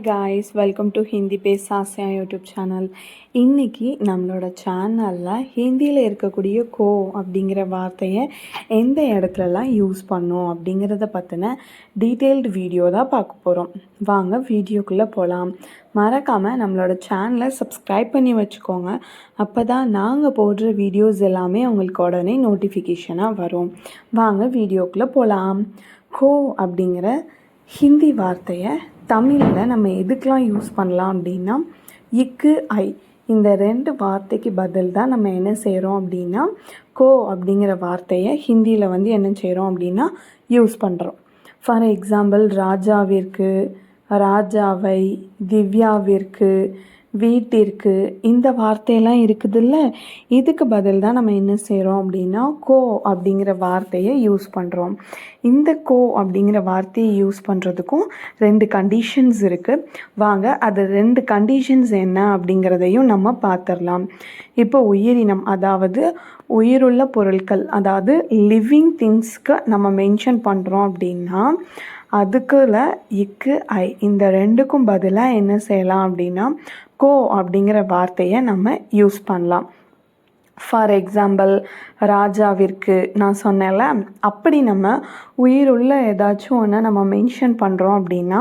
Guys, welcome to Hindi base Asia YouTube channel. இன்றைக்கி நம்மளோட சேனலில் ஹிந்தியில் இருக்கக்கூடிய கோ அப்படிங்கிற வார்த்தையை எந்த இடத்துலலாம் யூஸ் பண்ணோம் அப்படிங்கிறத பற்றின டீட்டெயில்டு வீடியோ தான் பார்க்க போகிறோம். வாங்க வீடியோக்குள்ளே போகலாம். மறக்காமல் நம்மளோட சேனலை சப்ஸ்கிரைப் பண்ணி வச்சுக்கோங்க. அப்போ தான் நாங்கள் போடுற வீடியோஸ் எல்லாமே உங்களுக்கு உடனே நோட்டிஃபிகேஷனாக வரும். வாங்க வீடியோக்குள்ளே போகலாம். கோ அப்படிங்கிற ஹிந்தி வார்த்தையை தமிழில் நம்ம எதுக்கெலாம் யூஸ் பண்ணலாம் அப்படின்னா, இக்கு ஐ இந்த ரெண்டு வார்த்தைக்கு பதில் தான் நம்ம என்ன செய்கிறோம் அப்படின்னா, கோ அப்படிங்கிற வார்த்தையை ஹிந்தியில் என்ன செய்கிறோம் அப்படின்னா யூஸ் பண்ணுறோம். ஃபார் எக்ஸாம்பிள், ராஜாவிற்கு, ராஜாவை, திவ்யாவிற்கு, வீட்டிற்கு இந்த வார்த்தையெல்லாம் இருக்குதுல்ல, இதுக்கு பதில் தான் நம்ம என்ன செய்கிறோம் அப்படின்னா கோ அப்படிங்கிற வார்த்தையை யூஸ் பண்ணுறோம். இந்த கோ அப்படிங்கிற வார்த்தையை யூஸ் பண்ணுறதுக்கும் ரெண்டு கண்டிஷன்ஸ் இருக்குது. வாங்க அது ரெண்டு கண்டிஷன்ஸ் என்ன அப்படிங்கிறதையும் நம்ம பார்த்துடலாம். இப்போ உயிரினம், அதாவது உயிருள்ள பொருட்கள், அதாவது லிவிங் திங்ஸ்க்கு நம்ம மென்ஷன் பண்ணுறோம் அப்படின்னா அதுக்குள்ள இக்கு ஐ இந்த ரெண்டுக்கும் பதிலாக என்ன செய்யலாம் அப்படின்னா கோ அப்படிங்கிற வார்த்தையை நம்ம யூஸ் பண்ணலாம். ஃபார் எக்ஸாம்பிள், ராஜாவிற்கு நான் சொன்னேன்ல, அப்படி நம்ம உயிருள்ள ஏதாச்சும் ஒன்று நம்ம மென்ஷன் பண்ணுறோம் அப்படின்னா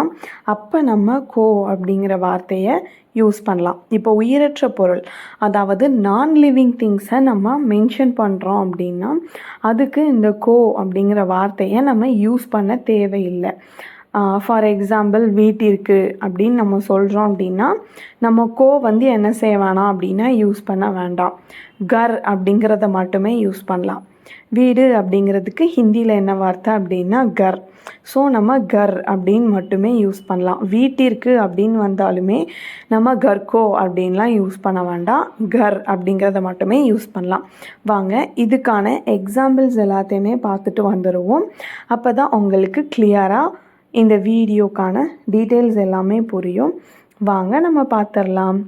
அப்போ நம்ம கோ அப்படிங்கிற வார்த்தையை யூஸ் பண்ணலாம். இப்போ உயிரற்ற பொருள், அதாவது நான் லிவிங் திங்ஸை நம்ம மென்ஷன் பண்ணுறோம் அப்படின்னா அதுக்கு இந்த கோ அப்படிங்கிற வார்த்தையை நம்ம யூஸ் பண்ண தேவையில்லை. ஃபார் எக்ஸாம்பிள், வீட்டிற்கு அப்படின்னு நம்ம சொல்கிறோம் அப்படின்னா நம்ம கோ என்ன செய்ய வேணாம் அப்படின்னா யூஸ் பண்ண வேண்டாம். கர் அப்படிங்கிறத மட்டுமே யூஸ் பண்ணலாம். வீடு அப்படிங்கிறதுக்கு ஹிந்தியில் என்ன வார்த்தை அப்படின்னா கர். ஸோ நம்ம கர் அப்படின்னு மட்டுமே யூஸ் பண்ணலாம். வீட்டிற்கு அப்படின்னு வந்தாலுமே நம்ம கர்கோ அப்படின்லாம் யூஸ் பண்ண வேண்டாம். கர் அப்படிங்கிறத மட்டுமே யூஸ் பண்ணலாம். வாங்க இதுக்கான எக்ஸாம்பிள்ஸ் எல்லாத்தையுமே பார்த்துட்டு வந்துடுவோம். அப்போ தான் உங்களுக்கு கிளியராக இந்த வீடியோக்கான டீட்டெயில்ஸ் எல்லாமே புரியும். வாங்க நம்ம பார்த்துடலாம்.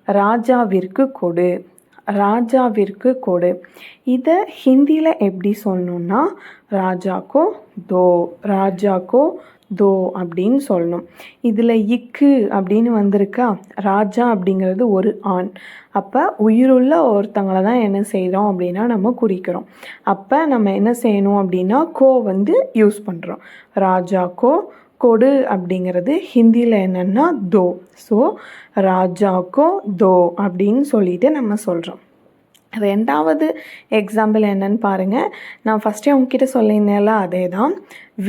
ராஜாவிற்கு கொடு, ராஜாவிற்கு கொடு. இதை ஹிந்தியில் எப்படி சொல்லணுன்னா ராஜாக்கோ தோ, ராஜாக்கோ தோ அப்படின்னு சொல்லணும். இதில் இக்கு அப்படின்னு வந்திருக்கா, ராஜா அப்படிங்கிறது ஒரு ஆண். அப்போ உயிருள்ள ஒருத்தங்களை தான் என்ன செய்கிறோம் அப்படின்னா நம்ம குறிக்கிறோம். அப்போ நம்ம என்ன செய்யணும் அப்படின்னா கோ யூஸ் பண்ணுறோம். ராஜாக்கோ கொடு அப்படிங்கிறது ஹிந்தியில் என்னென்னா தோ. ஸோ ராஜாக்கோ தோ அப்படின்னு சொல்லிட்டு நம்ம சொல்கிறோம். ரெண்டாவது எக்ஸாம்பிள் என்னன்னு பாருங்கள். நான் ஃபஸ்ட்டே உங்ககிட்ட சொல்லியிருந்தேன்ல, அதே தான்.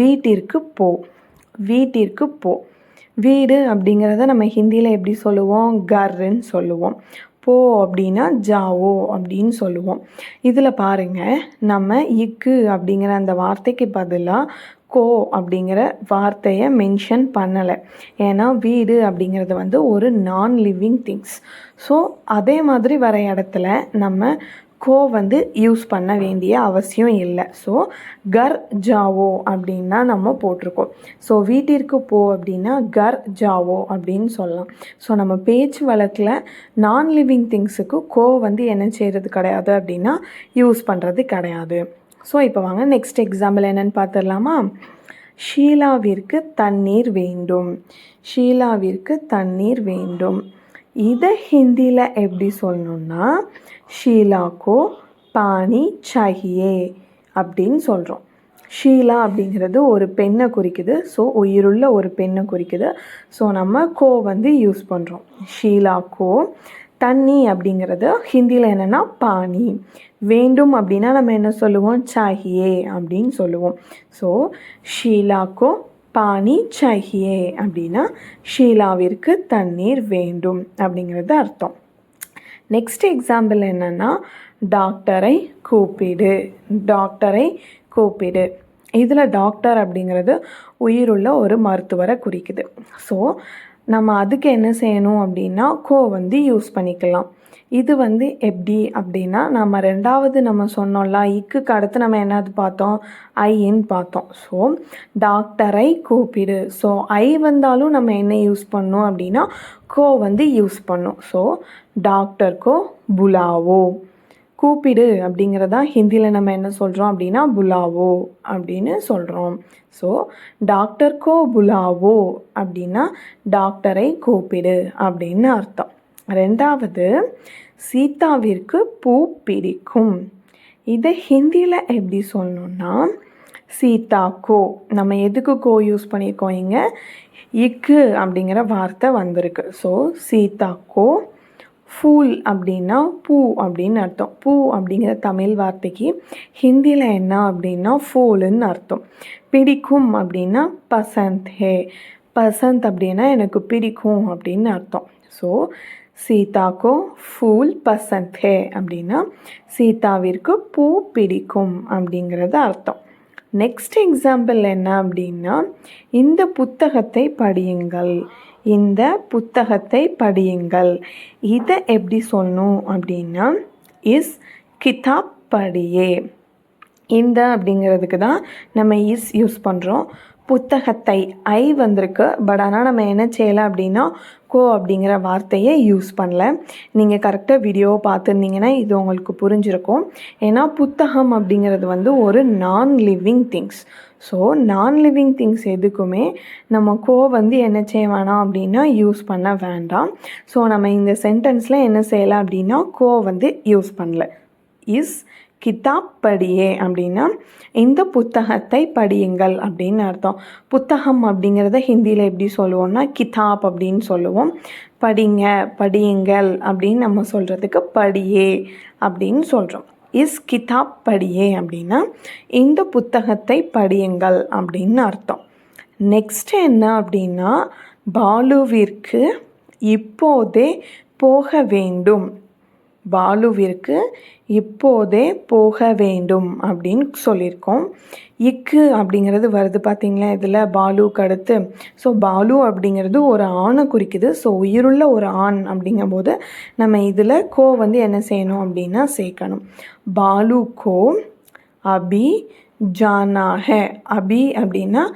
வீட்டிற்கு போ, வீட்டிற்கு போ. வீடு அப்படிங்கிறத நம்ம ஹிந்தியில் எப்படி சொல்லுவோம், கர்ன்னு சொல்லுவோம். போ அப்படின்னா ஜாவோ அப்படின்னு சொல்லுவோம். இதில் பாருங்கள், நம்ம இக்கு அப்படிங்கிற அந்த வார்த்தைக்கு பதிலாக கோ அப்படிங்கிற வார்த்தையை மென்ஷன் பண்ணலை. ஏன்னா வீடு அப்படிங்கிறது ஒரு நான் லிவிங் திங்ஸ். ஸோ அதே மாதிரி வர இடத்துல நம்ம கோ யூஸ் பண்ண வேண்டிய அவசியம் இல்லை. ஸோ கர் ஜாவோ அப்படின்னா நம்ம போட்டிருக்கோம். ஸோ வீட்டிற்கு போ அப்படின்னா கர் ஜாவோ அப்படின்னு சொல்லலாம். ஸோ நம்ம பேச்சு வழக்கில் நான் லிவிங் திங்ஸுக்கு கோ என்ன செய்கிறது கிடையாது அப்படின்னா யூஸ் பண்ணுறது கிடையாது. ஸோ இப்போ வாங்க நெக்ஸ்ட் எக்ஸாம்பிள் என்னென்னு பார்த்துடலாமா. ஷீலாவிற்கு தண்ணீர் வேண்டும், ஷீலாவிற்கு தண்ணீர் வேண்டும். இதை ஹிந்தியில் எப்படி சொல்லணுன்னா ஷீலாக்கோ பானி சாஹியே அப்படின்னு சொல்கிறோம். ஷீலா அப்படிங்கிறது ஒரு பெண்ணை குறிக்குது. ஸோ உயிருள்ள ஒரு பெண்ணை குறிக்குது. ஸோ நம்ம கோ யூஸ் பண்ணுறோம். ஷீலாக்கோ. தண்ணி அப்படிங்கிறது ஹிந்தியில் என்னென்னா பானி. வேண்டும் அப்படின்னா நம்ம என்ன சொல்லுவோம், சாஹியே அப்படின்னு சொல்லுவோம். ஸோ ஷீலாக்கோ பானி சாஹியே அப்படின்னா ஷீலாவிற்கு தண்ணீர் வேண்டும் அப்படிங்கிறது அர்த்தம். நெக்ஸ்ட் எக்ஸாம்பிள் என்னென்னா டாக்டரை கூப்பிடு, டாக்டரை கூப்பிடு. இதில் டாக்டர் அப்படிங்கிறது உயிருள்ள ஒரு மருத்துவரை குறிக்குது. ஸோ நம்ம அதுக்கு என்ன செய்யணும் அப்படின்னா கோ யூஸ் பண்ணிக்கலாம். இது எப்படி அப்படின்னா நம்ம ரெண்டாவது நம்ம சொன்னோம்ல, இக்குக்கு அடுத்து நம்ம என்னது பார்த்தோம், ஐன்னு பார்த்தோம். ஸோ டாக்டரை கூப்பிடு. ஸோ ஐ வந்தாலும் நம்ம என்ன யூஸ் பண்ணோம் அப்படின்னா கோ யூஸ் பண்ணோம். ஸோ டாக்டர் கோ புலாவோ, கூப்பிடு அப்படிங்கிறதா ஹிந்தியில் நம்ம என்ன சொல்கிறோம் அப்படின்னா புலாவோ அப்படின்னு சொல்கிறோம். ஸோ டாக்டர் கோ புலாவோ அப்படின்னா டாக்டரை கூப்பிடு அப்படின்னு அர்த்தம். ரெண்டாவது, சீதாவிற்கு பூ பிடிக்கும். இதை ஹிந்தியில் எப்படி சொல்லணும்னா சீதா கோ, நம்ம எதுக்கு கோ யூஸ் பண்ணியிருக்கோம், இங்கே இக்கு அப்படிங்கிற வார்த்தை வந்திருக்கு. ஸோ சீதா கோ, ஃபூல் அப்படின்னா பூ அப்படின்னு அர்த்தம். பூ அப்படிங்கிற தமிழ் வார்த்தைக்கு ஹிந்தியில் என்ன அப்படின்னா ஃபூலுன்னு அர்த்தம். பிடிக்கும் அப்படின்னா பசந்த் ஹே, பசந்த் அப்படின்னா எனக்கு பிடிக்கும் அப்படின்னு அர்த்தம். ஸோ சீதாக்கோ ஃபூல் பசந்த் ஹே அப்படின்னா சீதாவிற்கு பூ பிடிக்கும் அப்படிங்கிறது அர்த்தம். நெக்ஸ்ட் எக்ஸாம்பிள் என்ன அப்படின்னா இந்த புத்தகத்தை படியுங்கள், இந்த புத்தகத்தை படியுங்கள். இதை எப்படி சொல்லணும் அப்படின்னா இஸ் கிதாப் படியே. இந்த அப்படிங்கிறதுக்கு தான் நம்ம இஸ் யூஸ் பண்ணுறோம். புத்தகத்தை ஐ வந்திருக்கு, பட் ஆனால் நம்ம என்ன செய்யலை அப்படின்னா கோ அப்படிங்கிற வார்த்தையை யூஸ் பண்ணல. நீங்கள் கரெக்டாக வீடியோவை பார்த்துருந்தீங்கன்னா இது உங்களுக்கு புரிஞ்சிருக்கும். ஏன்னா புத்தகம் அப்படிங்கிறது வந்து ஒரு நான் லிவிங் திங்ஸ். ஸோ நான் லிவிங் திங்ஸ் எதுக்குமே நம்ம கோ வந்து என்ன செய்ய வேணாம் அப்படின்னா யூஸ் பண்ண வேண்டாம். ஸோ நம்ம இந்த சென்டென்ஸில் என்ன செய்யலை அப்படின்னா கோ வந்து யூஸ் பண்ணல. இஸ் கிதாப் படியே அப்படின்னா இந்த புத்தகத்தை படியுங்கள் அப்படின்னு அர்த்தம். புத்தகம் அப்படிங்கிறத ஹிந்தியில் எப்படி சொல்லுவோம்னா கிதாப் அப்படின்னு சொல்லுவோம். படிங்க, படியுங்கள் அப்படின்னு நம்ம சொல்கிறதுக்கு படியே அப்படின்னு சொல்கிறோம். இஸ் கிதாப் படியே அப்படின்னா இந்த புத்தகத்தை படியுங்கள் அப்படின்னு அர்த்தம். நெக்ஸ்ட் என்ன அப்படின்னா பாலுவிற்கு இப்போதே போக வேண்டும். பாலுவிற்கு இப்போதே போக வேண்டும் அப்படின்னு சொல்லியிருக்கோம். இக்கு அப்படிங்கிறது வருது பார்த்தீங்களா இதில் பாலுக்கு அடுத்து. ஸோ பாலு அப்படிங்கிறது ஒரு ஆணை குறிக்குது. ஸோ உயிருள்ள ஒரு ஆண் அப்படிங்கும்போது நம்ம இதில் கோ வந்து என்ன செய்யணும் அப்படின்னா சேர்க்கணும். பாலு கோ அபி ஜானா ஹே. அபி அப்படின்னா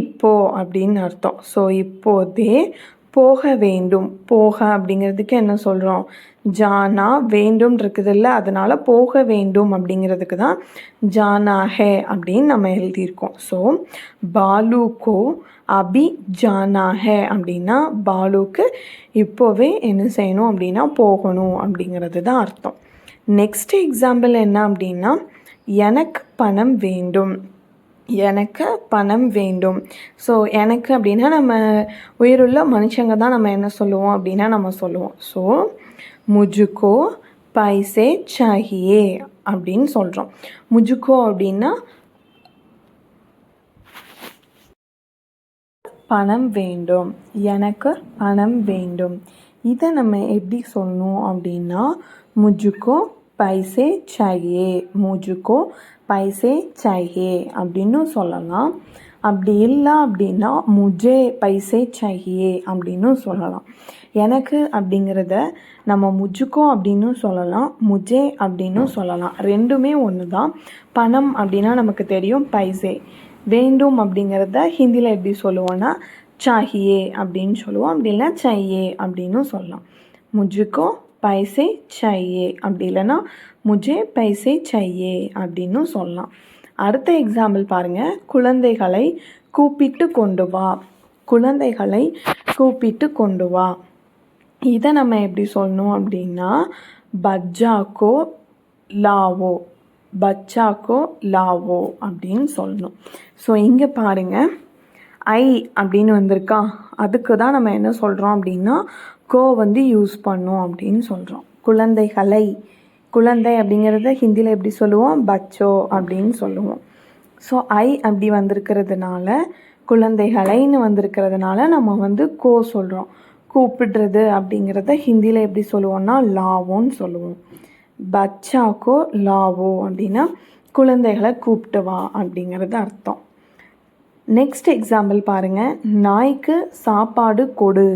இப்போ அப்படின்னு அர்த்தம். ஸோ இப்போதே போக வேண்டும். போக அப்படிங்கிறதுக்கு என்ன சொல்கிறோம், ஜானா வேண்டும் இருக்குதில்ல, அதனால் போக வேண்டும் அப்படிங்கிறதுக்கு தான் ஜானா ஹே அப்படின்னு நம்ம எழுதியிருக்கோம். ஸோ பாலுக்கோ அபி ஜானா ஹே அப்படின்னா பாலுக்கு இப்போவே என்ன செய்யணும் அப்படின்னா போகணும் அப்படிங்கிறது தான் அர்த்தம். நெக்ஸ்ட் எக்ஸாம்பிள் என்ன அப்படின்னா எனக்கு பணம் வேண்டும். எனக்கு பணம் வேண்டும். ஸோ எனக்கு அப்படின்னா நம்ம உயிருள்ள மனுஷங்க தான் நம்ம என்ன சொல்லுவோம் அப்படின்னா நம்ம சொல்லுவோம். ஸோ முஜுக்கோ பைசே சாஹியே அப்படின்னு சொல்கிறோம். முஜுக்கோ அப்படின்னா பணம் வேண்டும், எனக்கு பணம் வேண்டும். இதை நம்ம எப்படி சொல்லணும் அப்படின்னா முஜுக்கோ பைசே சாஹியே, முஜுக்கோ பைசே சாஹியே அப்படின்னு சொல்லலாம். அப்படி இல்லை அப்படின்னா முஜே பைசே சாஹியே அப்படின்னு சொல்லலாம். எனக்கு அப்படிங்கிறத நம்ம முஜுக்கோ அப்படின்னு சொல்லலாம், முஜே அப்படின்னு சொல்லலாம். ரெண்டுமே ஒன்று தான். பணம் அப்படின்னா நமக்கு தெரியும் பைசே. வேண்டும் அப்படிங்கிறத ஹிந்தியில் எப்படி சொல்லுவோன்னா சாஹியே அப்படின்னு சொல்லுவோம். அப்படி இல்லைனா சாஹியே அப்படின்னு சொல்லலாம். முஜுக்கோ பைசே சாஹியே அப்படி இல்லைன்னா முஜே பைசே சாஹியே அப்படின்னு சொல்லலாம். அடுத்த எக்ஸாம்பிள் பாருங்கள். குழந்தைகளை கூப்பிட்டு கொண்டு வா. குழந்தைகளை கூப்பிட்டு கொண்டு வா. இதை நம்ம எப்படி சொல்லணும் அப்படின்னா பச்சாக்கோ லாவோ, பச்சாக்கோ லாவோ அப்படின்னு சொல்லணும். ஸோ இங்கே பாருங்கள் ஐ அப்படின்னு வந்திருக்கா, அதுக்கு தான் நம்ம என்ன சொல்கிறோம் அப்படின்னா கோ வந்து யூஸ் பண்ணோம் அப்படின்னு சொல்கிறோம். குழந்தைகளை, குழந்தை அப்படிங்கிறத ஹிந்தியில் எப்படி சொல்லுவோம் பச்சோ அப்படின்னு சொல்லுவோம். ஸோ ஐ அப்படி வந்திருக்கிறதுனால குழந்தைகளைன்னு வந்திருக்கிறதுனால நம்ம வந்து கோ சொல்கிறோம். கூப்பிடுறது அப்படிங்கிறத ஹிந்தியில் எப்படி சொல்லுவோம்னா லாவோன்னு சொல்லுவோம். பச்சாக்கோ லாவோ அப்படின்னா குழந்தைகளை கூப்பிட்டு வா அப்படிங்கிறது அர்த்தம். நெக்ஸ்ட் எக்ஸாம்பிள் பாருங்கள். நாய்க்கு சாப்பாடு கொடு.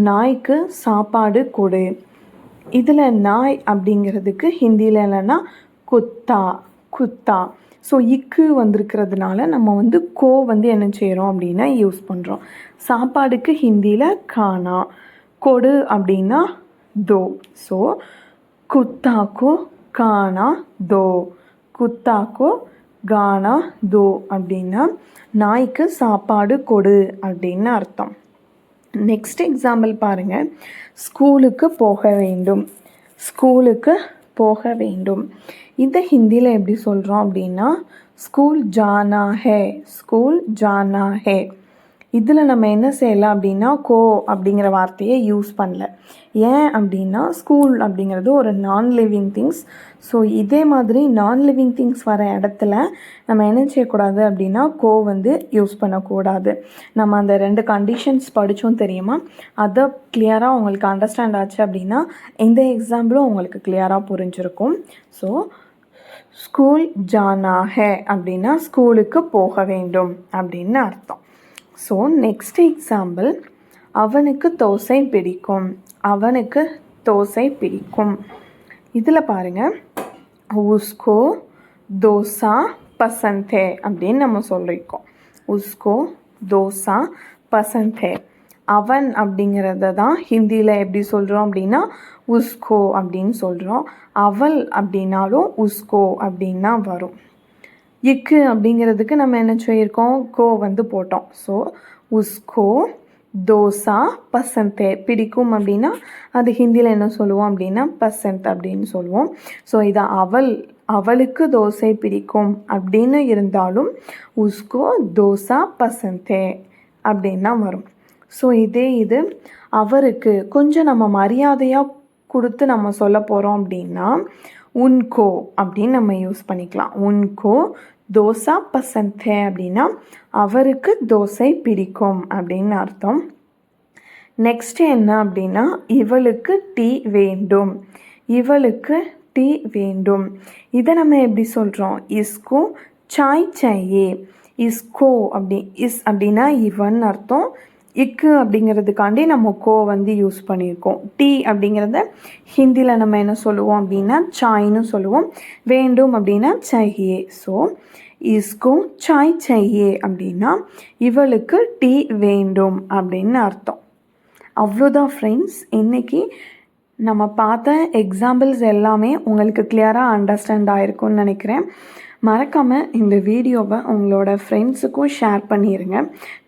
நாய்க்கு சாப்பாடு கொடு. இதில் நாய் அப்படிங்கிறதுக்கு ஹிந்தியில் இல்லைன்னா குத்தா, குத்தா. ஸோ இக்கு வந்திருக்கிறதுனால நம்ம வந்து கோ வந்து என்ன செய்கிறோம் அப்படின்னா யூஸ் பண்ணுறோம். சாப்பாடுக்கு ஹிந்தியில் கானா, கொடு அப்படின்னா தோ. ஸோ குத்தாக்கோ கானா தோ. குத்தாக்கோ கானா தோ அப்படின்னா நாய்க்கு சாப்பாடு கொடு அப்படின்னு அர்த்தம். நெக்ஸ்ட் எக்ஸாம்பிள் பாருங்கள். ஸ்கூலுக்கு போக வேண்டும். ஸ்கூலுக்கு போக வேண்டும். இதை ஹிந்தியில் எப்படி சொல்கிறோம் அப்படின்னா ஸ்கூல் ஜானா ஹே. ஸ்கூல் ஜானா ஹே. இதில் நம்ம என்ன செய்யலாம் அப்படின்னா கோ அப்படிங்கிற வார்த்தையை யூஸ் பண்ணல. ஏன் அப்படின்னா ஸ்கூல் அப்படிங்கிறது ஒரு நான் லிவிங் திங்ஸ். ஸோ இதே மாதிரி நான் லிவிங் திங்ஸ் வர இடத்துல நம்ம என்ன செய்யக்கூடாது அப்படின்னா கோ யூஸ் பண்ணக்கூடாது. நம்ம அந்த 2 கண்டிஷன்ஸ் படித்தோம் தெரியுமா? அதை கிளியராக உங்களுக்கு அண்டர்ஸ்டாண்ட் ஆச்சு அப்படின்னா இந்த எக்ஸாம்பிளும் உங்களுக்கு கிளியராக புரிஞ்சிருக்கும். ஸோ ஸ்கூல் ஜானா ஹே அப்படின்னா ஸ்கூலுக்கு போக வேண்டும் அப்படின்னு அர்த்தம். ஸோ நெக்ஸ்ட் எக்ஸாம்பிள், அவனுக்கு தோசை பிடிக்கும். அவனுக்கு தோசை பிடிக்கும். இதில் பாருங்கள், உஸ்கோ தோசா பசந்த் ஹே அப்படின்னு நம்ம சொல்லியிருக்கோம். உஸ்கோ தோசா பசந்த் ஹே. அவன் அப்படிங்கிறத தான் ஹிந்தியில் எப்படி சொல்கிறோம் அப்படின்னா உஸ்கோ அப்படின்னு சொல்கிறோம். அவள் அப்படின்னாலும் உஸ்கோ அப்படின்னா வரும். இக்கு அப்படிங்கிறதுக்கு நம்ம என்ன சொல்லியிருக்கோம்? கோ போட்டோம். ஸோ உஸ்கோ தோசா பசந்த் ஹே. பிடிக்கும் அப்படின்னா அது ஹிந்தியில் என்ன சொல்லுவோம் அப்படின்னா பசந்த் அப்படின்னு சொல்லுவோம். ஸோ இதை அவளுக்கு தோசை பிடிக்கும் அப்படின்னு இருந்தாலும் உஸ்கோ தோசா பசந்த் ஹே அப்படின்னா வரும். ஸோ இது அவருக்கு கொஞ்சம் நம்ம மரியாதையாக கொடுத்து நம்ம சொல்ல போகிறோம் அப்படின்னா உன்கோ அப்படின்னு நம்ம யூஸ் பண்ணிக்கலாம். உன்கோ தோசா பசந்த் ஹே அப்படின்னா அவருக்கு தோசை பிடிக்கும் அப்படின்னு அர்த்தம். நெக்ஸ்ட் என்ன அப்படின்னா இவளுக்கு டீ வேண்டும். இவளுக்கு டீ வேண்டும். இதை நம்ம எப்படி சொல்கிறோம்? இஸ்கோ சாய் சாயே. இஸ்கோ இஸ் அப்படின்னா இவன் அர்த்தம். இக்கு அப்படிங்கிறதுக்காண்டி நம்ம கோ யூஸ் பண்ணியிருக்கோம். டீ அப்படிங்கிறத ஹிந்தியில் நம்ம என்ன சொல்லுவோம் அப்படின்னா சாய்னு சொல்லுவோம். வேண்டும் அப்படின்னா சாயே. ஸோ இஸ்கோ சாய் சாயே அப்படின்னா இவளுக்கு டீ வேண்டும் அப்படின்னு அர்த்தம். அவ்வளோதான் ஃப்ரெண்ட்ஸ். இன்றைக்கி நம்ம பார்த்த எக்ஸாம்பிள்ஸ் எல்லாமே உங்களுக்கு கிளியராக அண்டர்ஸ்டாண்ட் ஆகிருக்கும்னு நினைக்கிறேன். மறக்காமல் இந்த வீடியோவை உங்களோட ஃப்ரெண்ட்ஸுக்கும் ஷேர் பண்ணிடுங்க.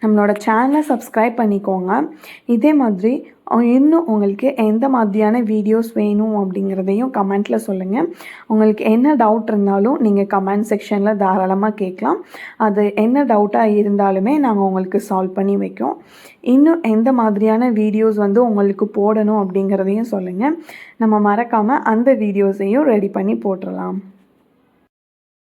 நம்மளோட சேனலை சப்ஸ்கிரைப் பண்ணிக்கோங்க. இதே மாதிரி இன்னும் உங்களுக்கு எந்த மாதிரியான வீடியோஸ் வேணும் அப்படிங்கிறதையும் கமெண்ட்டில் சொல்லுங்கள். உங்களுக்கு என்ன டவுட் இருந்தாலும் நீங்கள் கமெண்ட் செக்ஷனில் தாராளமாக கேட்கலாம். அது என்ன டவுட்டாக இருந்தாலுமே நாங்கள் உங்களுக்கு சால்வ் பண்ணி வைக்கோம். இன்னும் எந்த மாதிரியான வீடியோஸ் உங்களுக்கு போடணும் அப்படிங்கிறதையும் சொல்லுங்கள். நம்ம மறக்காமல் அந்த வீடியோஸையும் ரெடி பண்ணி போட்டுடலாம்.